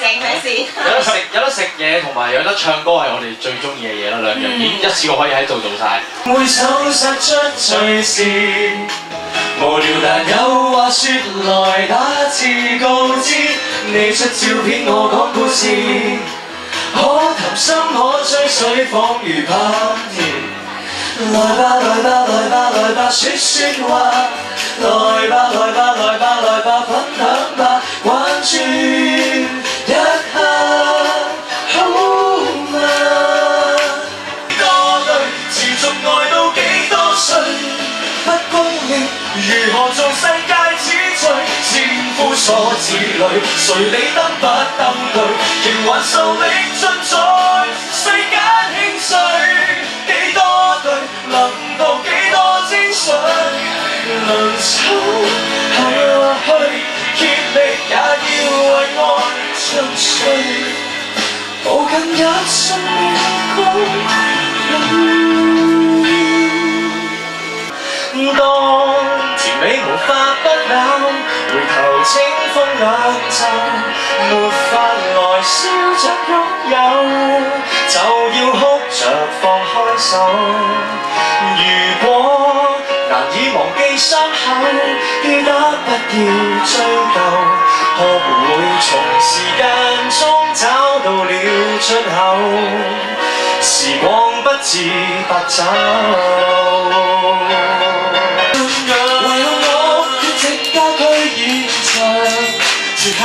勁佢先。有得食嘢同埋有得唱歌係我哋最中意嘅嘢啦，兩樣已經一次過可以喺度做晒。會手殺出隨時，無聊但有話説來打字告知，你出照片我講故事，可談心可吹水仿如party。來吧來吧來吧來吧説説話，來吧來吧來吧來吧分享吧，關注一下好嗎？多對持續愛到幾多歲？不公義如何做世界之最？千夫所指裏，誰理登不登對？仍還受力盡在世間興衰。幾多對能到幾多精髓？能走係或去，竭力也要為愛盡瘁。抱緊一生光陰，當甜美無法不朽，回頭清風兩袖，沒法來笑着擁有，就要哭着放開手。如果難以忘記傷口，記得不要追究，學會從時間中找到了出口，時光不致白走。唯有我決定家居現場，絕響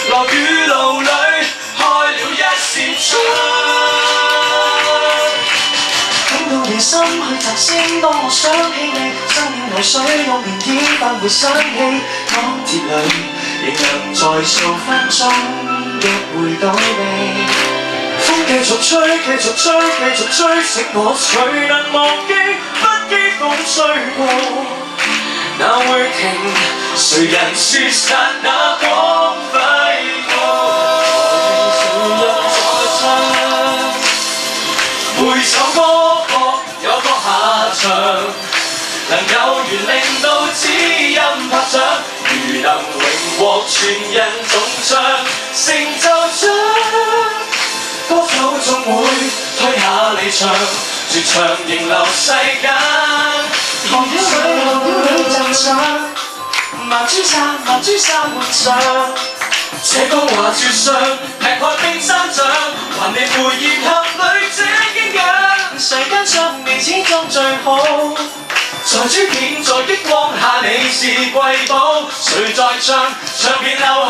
落雨路裏開了一扇窗。夜深去摘星，當我想起你，生命流水用年已返回想起，港鐵裏仍能在數分鐘約會到你。風繼續吹，繼續吹，繼續吹醒我，誰能忘記不羈風吹過，哪會停？誰人説剎那光輝過？誰人在唱每首歌？有個下場，能有緣令到知音拍掌，如能榮獲全人總唱，成就獎。歌手總會推下離場，絕場仍留世間。寒雨水寒雨裏站上，萬珠沙滿上，這江華絕上，劈開冰山掌，還未回言合裏這驚訝。世間上你始終最好，在珠片在激光下你是瑰寶，誰在唱唱片流